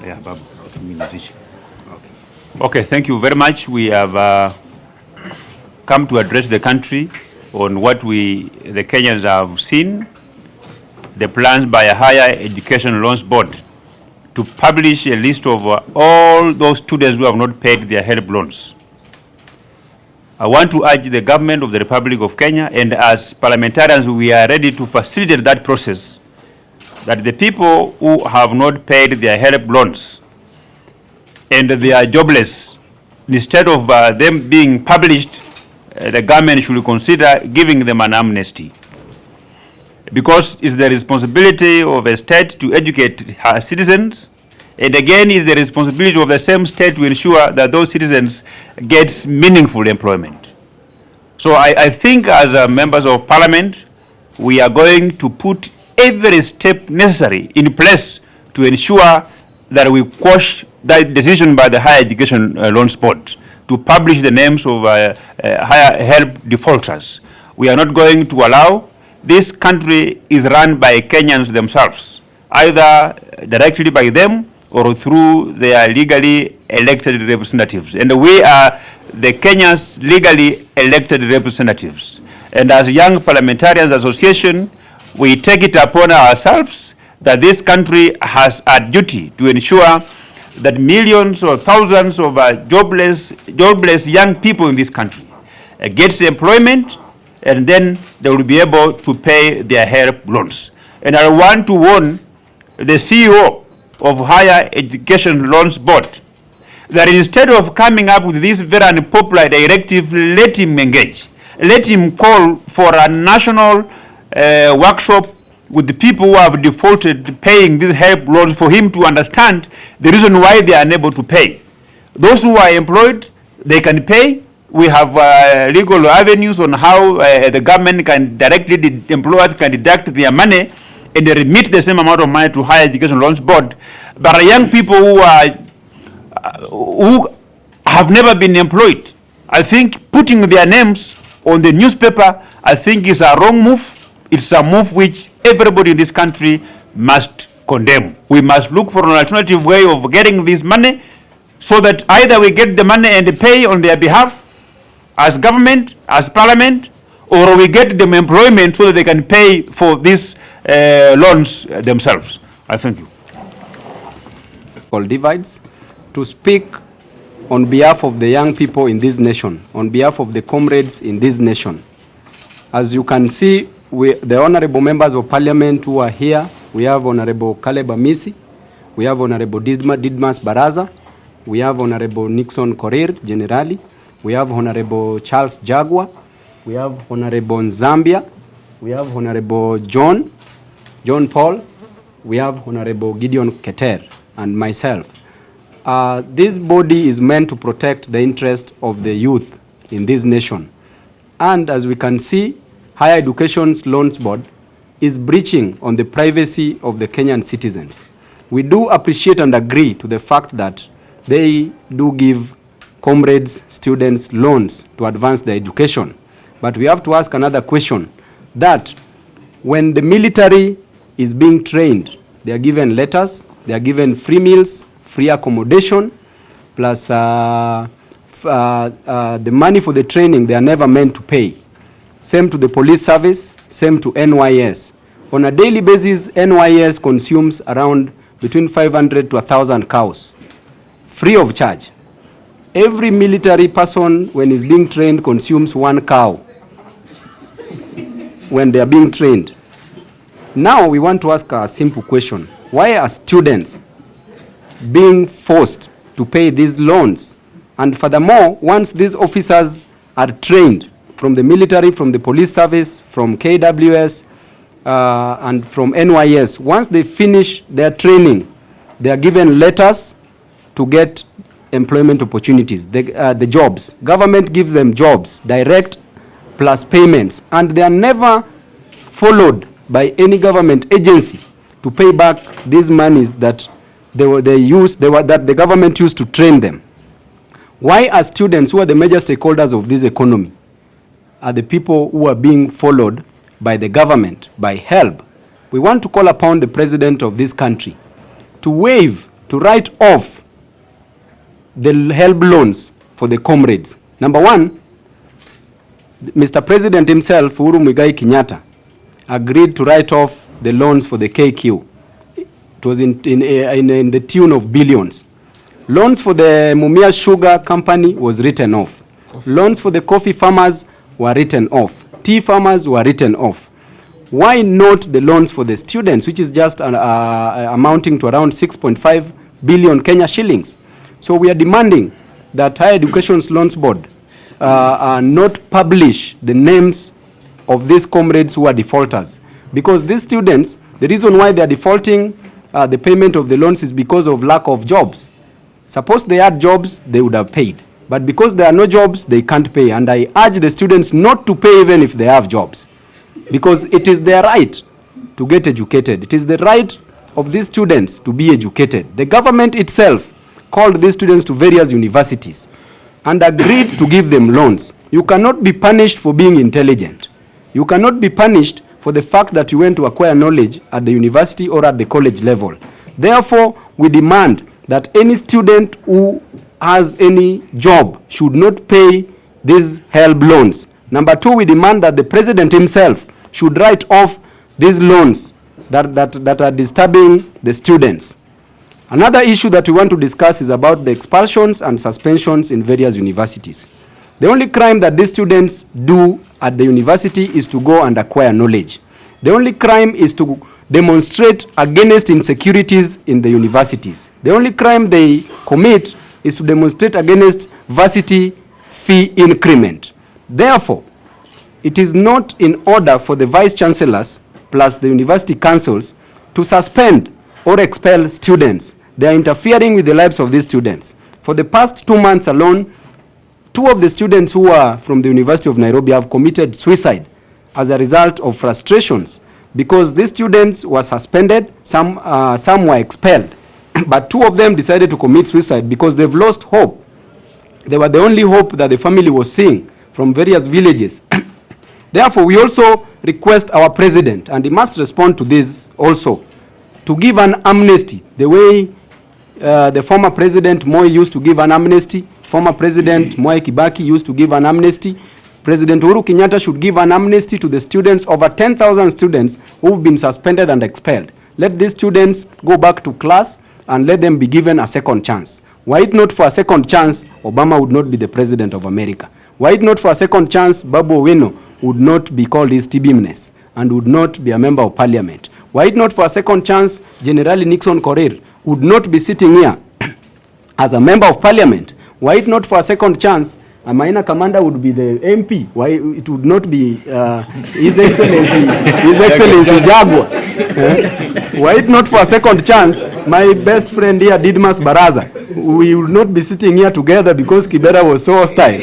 Yeah, Babu. Okay, thank you very much. We have come to address the country on what the Kenyans have seen, the plans by a Higher Education Loans Board to publish a list of all those students who have not paid their Helb loans. I want to urge the government of the Republic of Kenya, and as parliamentarians, we are ready to facilitate that process, that the people who have not paid their Helb loans and they are jobless, instead of them being published, the government should consider giving them an amnesty. Because it's the responsibility of a state to educate her citizens, and again, it's the responsibility of the same state to ensure that those citizens get meaningful employment. So I think as members of parliament, we are going to put every step necessary in place to ensure that we quash that decision by the Higher Education Loans Board to publish the names of higher Helb defaulters. We are not going to allow. This country is run by Kenyans themselves, either directly by them or through their legally elected representatives. And we are the Kenya's legally elected representatives. And as Young Parliamentarians Association, we take it upon ourselves that this country has a duty to ensure that millions or thousands of jobless young people in this country gets employment, and then they will be able to pay their Helb loans. And I want to warn the CEO of Higher Education Loans Board that instead of coming up with this very unpopular directive, let him engage. Let him call for a national workshop with the people who have defaulted paying these Helb loans, for him to understand the reason why they are unable to pay. Those who are employed, they can pay. We have legal avenues on how the government can directly, the employers can deduct their money and remit the same amount of money to Higher Education Loans Board. But young people who have never been employed, I think putting their names on the newspaper, I think is a wrong move. It's a move which everybody in this country must condemn. We must look for an alternative way of getting this money, so that either we get the money and pay on their behalf as government, as parliament, or we get them employment so that they can pay for these loans themselves. I thank you. All divides to speak on behalf of the young people in this nation, on behalf of the comrades in this nation. As you can see, the honorable members of parliament who are here, we have Honorable Caleb Amisi, we have Honorable Didmas Baraza, we have Honorable Nixon Korir, generally, we have Honorable Charles Jagua, we have Honorable Zambia, we have Honorable John Paul, we have Honorable Gideon Keter, and myself. This body is meant to protect the interest of the youth in this nation. And as we can see, Higher Education Loans Board is breaching on the privacy of the Kenyan citizens. We do appreciate and agree to the fact that they do give comrades, students loans to advance their education. But we have to ask another question, that when the military is being trained, they are given letters, they are given free meals, free accommodation, plus the money for the training they are never meant to pay. Same to the police service, same to NYS. On a daily basis, NYS consumes around between 500 to 1,000 cows, free of charge. Every military person, when he's being trained, consumes 1 cow when they are being trained. Now we want to ask a simple question. Why are students being forced to pay these loans? And furthermore, once these officers are trained from the military, from the police service, from KWS, and from NYS, once they finish their training, they are given letters to get employment opportunities, the jobs. Government gives them jobs, direct plus payments, and they are never followed by any government agency to pay back these monies that that the government used to train them. Why are students, who are the major stakeholders of this economy, are the people who are being followed by the government, by Helb? We want to call upon the president of this country to waive, to write off the Helb loans for the comrades. Number one, Mr. President himself, Uhuru Muigai Kenyatta, agreed to write off the loans for the KQ. It was in the tune of billions. Loans for the Mumia Sugar Company was written off. Loans for the coffee farmers were written off. Tea farmers were written off. Why not the loans for the students, which is just amounting to around 6.5 billion Kenya shillings? So we are demanding that Higher Education Loans Board not publish the names of these comrades who are defaulters. Because these students, the reason why they are defaulting the payment of the loans is because of lack of jobs. Suppose they had jobs, they would have paid. But because there are no jobs, they can't pay. And I urge the students not to pay even if they have jobs. Because it is their right to get educated. It is the right of these students to be educated. The government itself called these students to various universities and agreed to give them loans. You cannot be punished for being intelligent. You cannot be punished for the fact that you went to acquire knowledge at the university or at the college level. Therefore, we demand that any student who has any job should not pay these Helb loans. Number two, we demand that the president himself should write off these loans that are disturbing the students. Another issue that we want to discuss is about the expulsions and suspensions in various universities. The only crime that these students do at the university is to go and acquire knowledge. The only crime is to demonstrate against insecurities in the universities. The only crime they commit is to demonstrate against varsity fee increment. Therefore, it is not in order for the vice chancellors plus the university councils to suspend or expel students. They are interfering with the lives of these students. For the past 2 months alone, 2 of the students who are from the University of Nairobi have committed suicide as a result of frustrations, because these students were suspended, some were expelled, but 2 of them decided to commit suicide because they've lost hope. They were the only hope that the family was seeing from various villages. Therefore, we also request our president, and he must respond to this also, to give an amnesty, the way the former president Moi used to give an amnesty. Former President Mwai Kibaki used to give an amnesty. President Uhuru Kenyatta should give an amnesty to the students, over 10,000 students who've been suspended and expelled. Let these students go back to class and let them be given a second chance. Were it not for a second chance, Obama would not be the president of America. Were it not for a second chance, Babu Owino would not be called his Tibimnes and would not be a member of parliament. Were it not for a second chance, General Nixon Korir would not be sitting here as a member of parliament. Were it not for a second chance, Maina Commander would be the MP. Why it would not be His Excellency Jaguar. Were it not for a second chance, my best friend here, Didmas Baraza, we would not be sitting here together because Kibera was so hostile.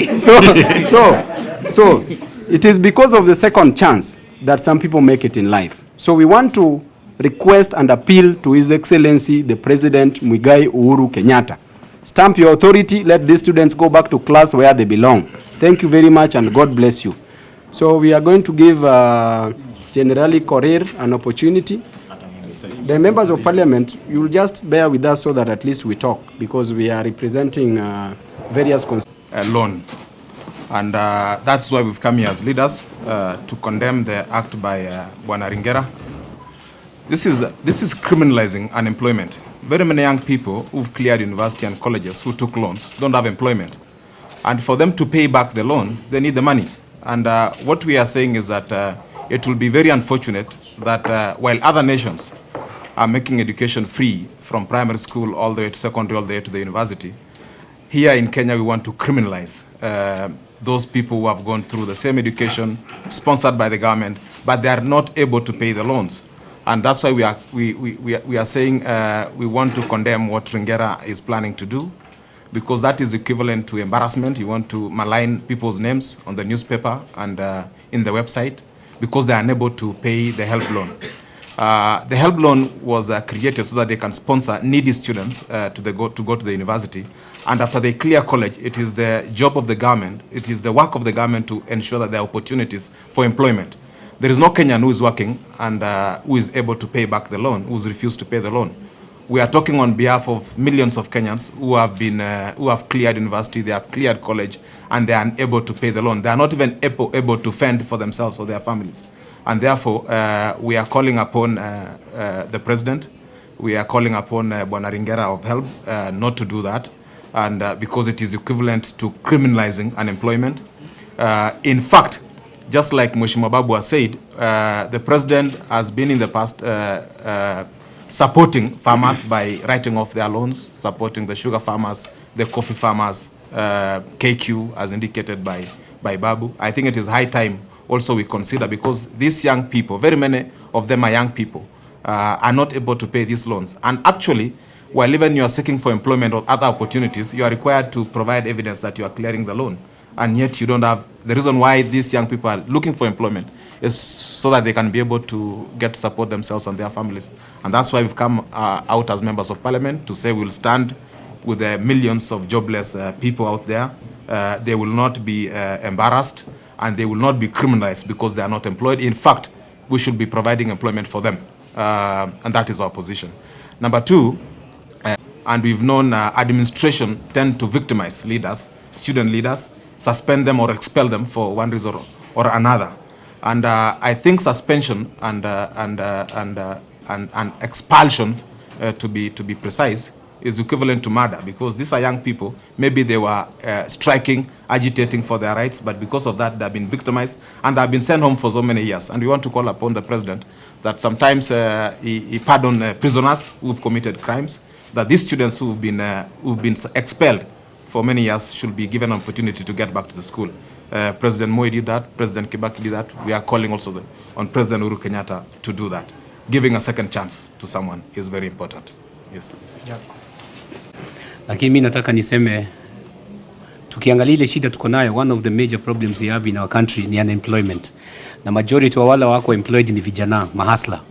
So it is because of the second chance that some people make it in life. So we want to request and appeal to His Excellency, the President Muigai Uhuru Kenyatta. Stamp your authority, let these students go back to class where they belong. Thank you very much and God bless you. So we are going to give General Korir an opportunity. The members of parliament, you will just bear with us so that at least we talk, because we are representing various loan. And that's why we've come here as leaders to condemn the act by Bwana Ringera. This is criminalizing unemployment. Very many young people who've cleared university and colleges who took loans don't have employment. And for them to pay back the loan, they need the money. And what we are saying is that it will be very unfortunate that while other nations are making education free from primary school all the way to secondary, all the way to the university, here in Kenya we want to criminalize those people who have gone through the same education sponsored by the government, but they are not able to pay the loans. And that's why we are saying we want to condemn what Ringera is planning to do, because that is equivalent to embarrassment. You want to malign people's names on the newspaper and in the website because they are unable to pay the Helb loan. The Helb loan was created so that they can sponsor needy students to go to the university. And after they clear college, it is the job of the government, it is the work of the government to ensure that there are opportunities for employment. There is no Kenyan who is working and who is able to pay back the loan, who has refused to pay the loan. We are talking on behalf of millions of Kenyans who have cleared university, they have cleared college, and they are unable to pay the loan. They are not even able to fend for themselves or their families. And therefore, we are calling upon the president, we are calling upon Bwana Ringera of Helb not to do that, and because it is equivalent to criminalizing unemployment. In fact, just like Mheshimiwa Babu has said, the president has been in the past supporting farmers by writing off their loans, supporting the sugar farmers, the coffee farmers, KQ, as indicated by Babu. I think it is high time also we consider, because these young people, very many of them are young people, are not able to pay these loans. And actually, while even you are seeking for employment or other opportunities, you are required to provide evidence that you are clearing the loan. And yet you don't have. The reason why these young people are looking for employment is so that they can be able to get support themselves and their families. And that's why we've come out as members of parliament to say we'll stand with the millions of jobless people out there. They will not be embarrassed, and they will not be criminalized because they are not employed. In fact, we should be providing employment for them. And that is our position. Number two, and we've known administration tend to victimize leaders, student leaders, suspend them or expel them for one reason or another. And I think suspension and expulsion, to be precise, is equivalent to murder, because these are young people. Maybe they were striking, agitating for their rights, but because of that, they've been victimized and they've been sent home for so many years. And we want to call upon the president that sometimes he pardon prisoners who've committed crimes, that these students who've been expelled for many years should be given an opportunity to get back to the school. President Moi did that, President Kibaki did that. We are calling also on President Uhuru Kenyatta to do that. Giving a second chance to someone is very important. Yes. Yeah. Lakini mimi nataka niseme, tukiangalia ile shida tuko nayo, one of the major problems we have in our country ni unemployment. Na majority wa wale wako employed ni vijana, mahasla.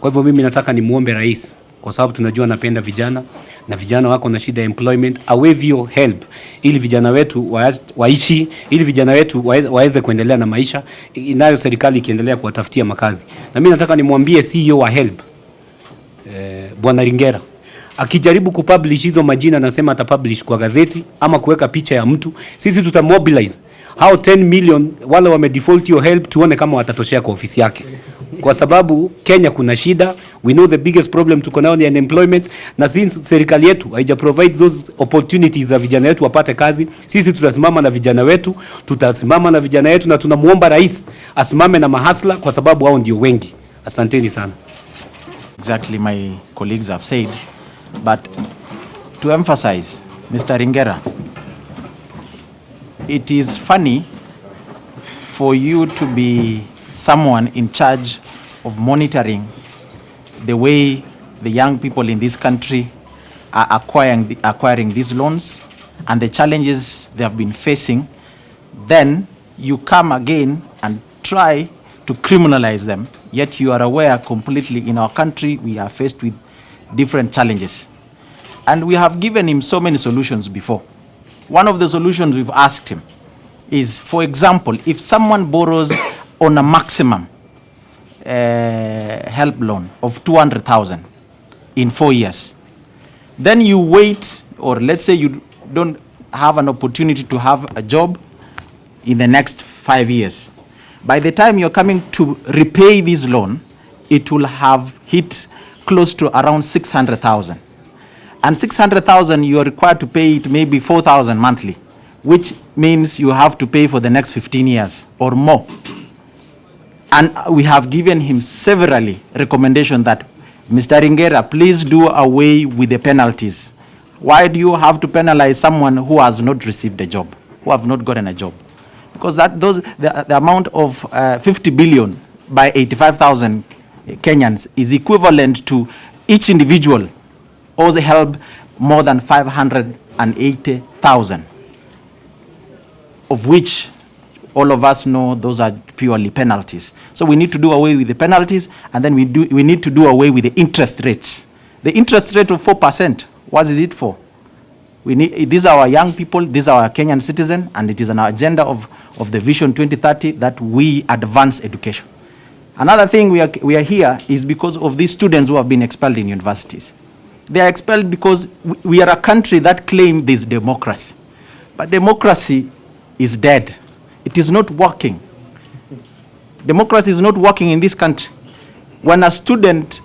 Kwa hivyo mimi nataka nimuombe rais, kwa sababu tunajua anapenda vijana na vijana wako na shida ya employment, awevyo help ili vijana wetu waishi, ili vijana wetu waweze kuendelea na maisha, inayo serikali ikiendelea kuwatafutia makazi. Na mimi nataka nimwambie CEO wa Helb, Bwana Ringera, akijaribu kupublish hizo majina, nasema atapublish kwa gazeti ama kuweka picha ya mtu, sisi tutamobilize hao 10 million wale wamedefault hiyo help, tuone kama watatoshea kwa ofisi yake, kwa sababu Kenya kuna shida. We know the biggest problem tuko nayo ni unemployment, na since serikali yetu haija provide those opportunities za vijana wetu wapate kazi, sisi tutasimama na vijana wetu, na tunamuomba rais asimame na mahasla, kwa sababu hao ndio wengi. Asanteni sana. Exactly, my colleagues have said, but to emphasize, Mr. Ringera, it is funny for you to be someone in charge of monitoring the way the young people in this country are acquiring these loans and the challenges they have been facing. Then you come again and try to criminalize them, yet you are aware completely in our country we are faced with different challenges. And we have given him so many solutions before. One of the solutions we've asked him is, for example, if someone borrows on a maximum help loan of 200,000 in 4 years, then you wait, or let's say you don't have an opportunity to have a job in the next 5 years. By the time you're coming to repay this loan, it will have hit close to around 600,000. And 600,000, you are required to pay it maybe 4,000 monthly, which means you have to pay for the next 15 years or more. And we have given him severally recommendation that, Mr. Ringera, please do away with the penalties. Why do you have to penalize someone who has not received a job, who have not gotten a job? Because the amount of 50 billion by 85,000 Kenyans is equivalent to each individual owes help more than 580,000, of which all of us know those are purely penalties. So we need to do away with the penalties, and then we need to do away with the interest rates. The interest rate of 4%, what is it for? These are our young people, these are our Kenyan citizens, and it is an agenda of the Vision 2030 that we advance education. Another thing we are here is because of these students who have been expelled in universities. They are expelled because we are a country that claims this democracy. But democracy is dead. It is not working. Democracy is not working in this country. When students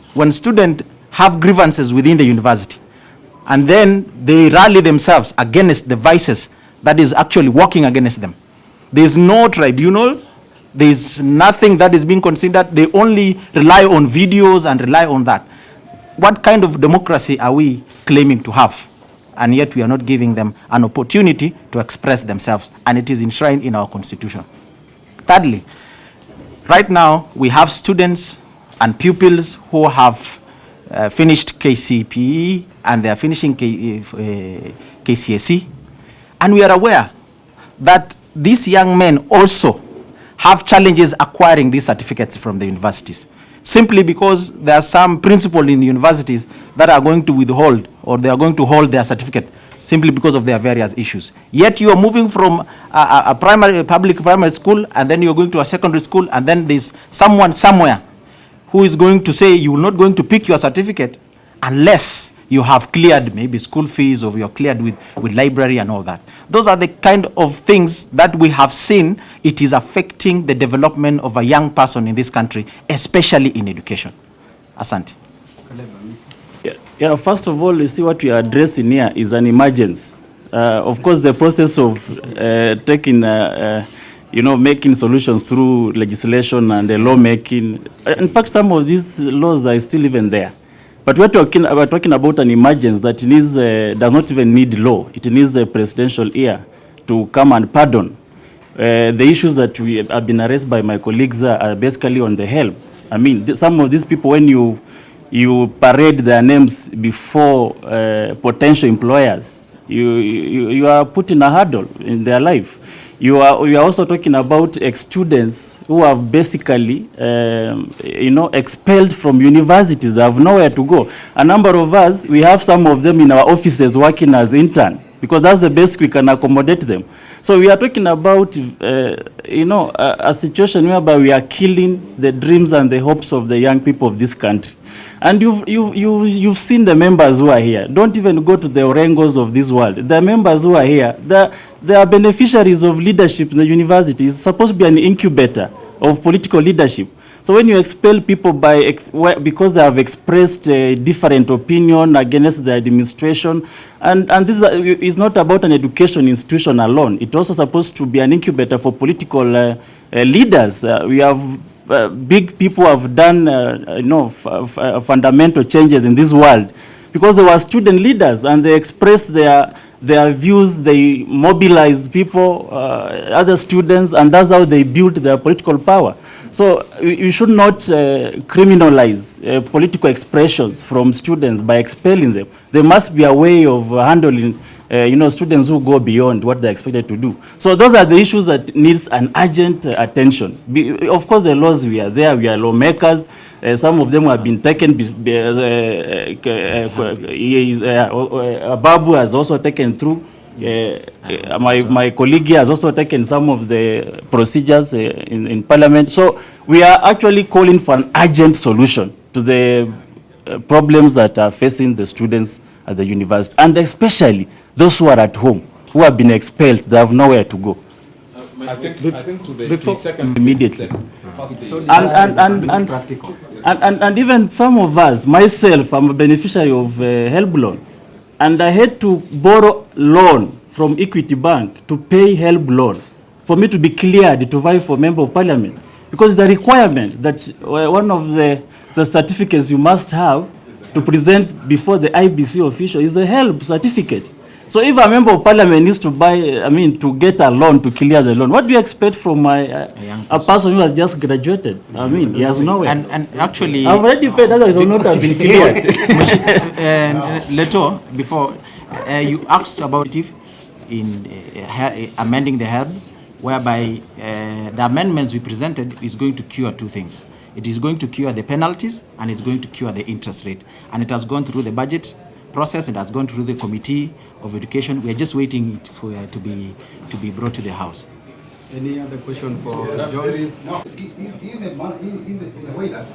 have grievances within the university, and then they rally themselves against the vices that is actually working against them. There is no tribunal. There is nothing that is being considered. They only rely on videos and rely on that. What kind of democracy are we claiming to have? And yet we are not giving them an opportunity to express themselves, and it is enshrined in our constitution. Thirdly, right now we have students and pupils who have finished KCPE and they are finishing KCSE, and we are aware that these young men also have challenges acquiring these certificates from the universities, simply because there are some principals in the universities that are going to withhold, or they are going to hold their certificate simply because of their various issues. Yet you are moving from a public primary school, and then you're going to a secondary school, and then there's someone somewhere who is going to say you're not going to pick your certificate unless you have cleared maybe school fees, or you're cleared with library and all that. Those are the kind of things that we have seen. It is affecting the development of a young person in this country, especially in education. Asante. Yeah, first of all, you see what we are addressing here is an emergency. Of course, the process of making solutions through legislation and the lawmaking. In fact, some of these laws are still even there. But we're talking about an emergency that needs, does not even need law. It needs the presidential ear to come and pardon. The issues that we have been raised by my colleagues are basically on the Helb. I mean, some of these people, when you parade their names before potential employers, you are putting a hurdle in their life. We are also talking about ex-students who have basically, expelled from universities. They have nowhere to go. A number of us, we have some of them in our offices working as interns, because that's the best we can accommodate them. So we are talking about, a situation whereby we are killing the dreams and the hopes of the young people of this country. And you've seen the members who are here. Don't even go to the Orengos of this world. The members who are here, they are beneficiaries of leadership in the university. It's supposed to be an incubator of political leadership. So when you expel people because they have expressed a different opinion against the administration, and this is not about an education institution alone. It's also supposed to be an incubator for political leaders. We have big people who have done fundamental changes in this world because they were student leaders and they expressed their views, they mobilized people, other students, and that's how they built their political power. So you should not criminalize political expressions from students by expelling them. There must be a way of handling students who go beyond what they're expected to do. So those are the issues that needs an urgent attention. Of course, the laws we are there, we are lawmakers. Some of them have been taken. Babu has also taken through. My colleague has also taken some of the procedures in Parliament. So we are actually calling for an urgent solution to the problems that are facing the students at the university, and especially those who are at home, who have been expelled, they have nowhere to go. I think to the second immediately. And even some of us, myself, I'm a beneficiary of Helb loan, and I had to borrow loan from Equity Bank to pay Helb loan for me to be cleared to vie for Member of Parliament, because the requirement that one of the certificates you must have to present before the IBC official is the Helb certificate. So if a Member of Parliament needs to to get a loan to clear the loan, what do you expect from a person who has just graduated? I mean, he has nowhere. And actually, I've already paid, otherwise I will not have been cleared. Leto, before, you asked about if in amending the Helb. whereby the amendments we presented is going to cure two things. It is going to cure the penalties and it's going to cure the interest rate. And it has gone through the budget process, it has gone through the Committee of Education. We are just waiting for to be brought to the House. Any other question for There John? is no in a way that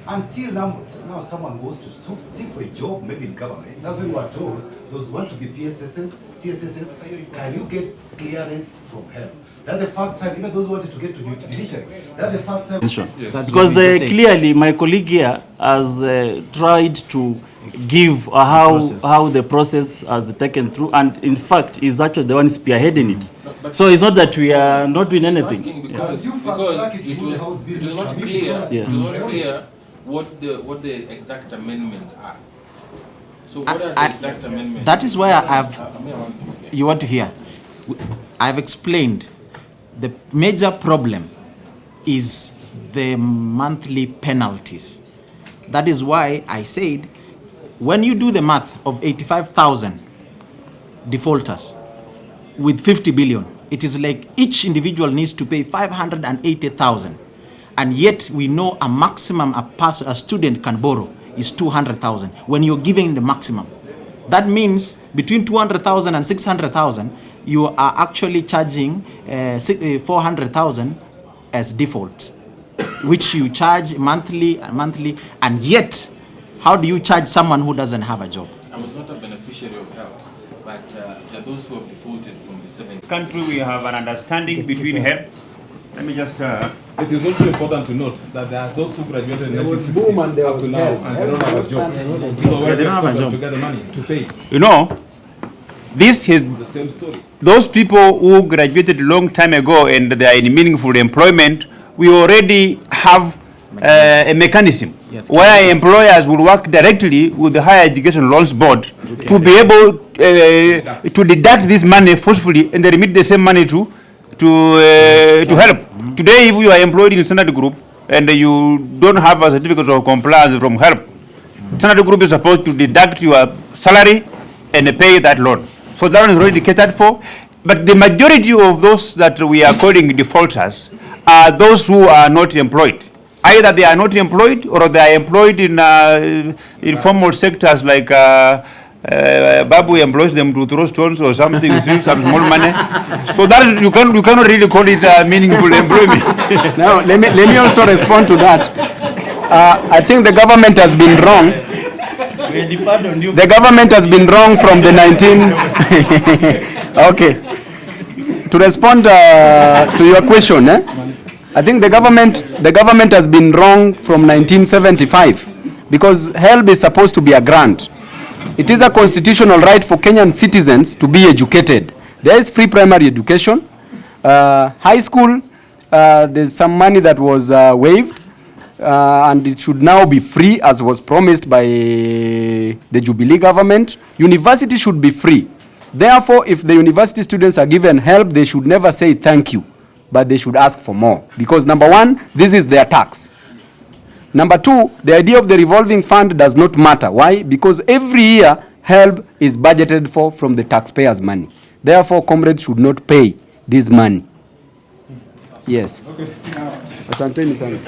until now someone goes to seek for a job, maybe in government. That's when we are told those want to be PSSs, CSSs. Can you get clearance from Helb? That's the first time. Even those who wanted to get to judiciary. That's the first time. That's Because what we just said. clearly my colleague here has tried to give how the process has taken through, and in fact is actually the one spearheading it. So it's not that we are not doing anything. Because you fast track it through the House it Business was not Committee. clear. Yes. It was not clear what the exact amendments are. So what are the I- exact amendments? That is why I've. I mean, I want to hear. You want to hear? I've explained the major problem is the monthly penalties. That is why I said, when you do the math of 85,000 defaulters with 50 billion, it is like each individual needs to pay 580,000. And yet we know a maximum a student can borrow is 200,000 when you're giving the maximum. That means between 200,000 and 600,000, you are actually charging 400,000 as default, which you charge monthly, and yet, how do you charge someone who doesn't have a job? I was not a beneficiary of help, but there are those who have defaulted from the 70s. Country, we have an understanding between Helb. Let me just. It is also important to note that there are those who graduated in There was 1960s boom and there up was to now help. and they don't have a job. So where they they don't have a expect them job. to get the money to pay? You know, this is The same story. those people who graduated a long time ago and they are in meaningful employment. We already have a mechanism Yes. where employers will work directly with the Higher Education Loans Board to be able to deduct this money forcefully and they remit the same money to help. Today, if you are employed in Standard Group and you don't have a certificate of compliance from Helb, Standard Group is supposed to deduct your salary and pay that loan. So that one is already catered for. But the majority of those that we are calling defaulters are those who are not employed. Either they are not employed or they are employed in informal sectors like Babu employs them to throw stones or something, receive some small money. So that is, you cannot really call it meaningful employment. Now, let me also respond to that. I think the government has been wrong. The government has been wrong from the 19... Okay. To respond to your question, I think the government has been wrong from 1975 because Helb is supposed to be a grant. It is a constitutional right for Kenyan citizens to be educated. There is free primary education. High school, there's some money that was waived, and it should now be free as was promised by the Jubilee government. University should be free. Therefore, if the university students are given help, they should never say thank you, but they should ask for more. Because number one, this is their tax. Number two, the idea of the revolving fund does not matter. Why? Because every year, Helb is budgeted for from the taxpayers' money. Therefore, Comrades should not pay this money. Yes. Asanteni sana.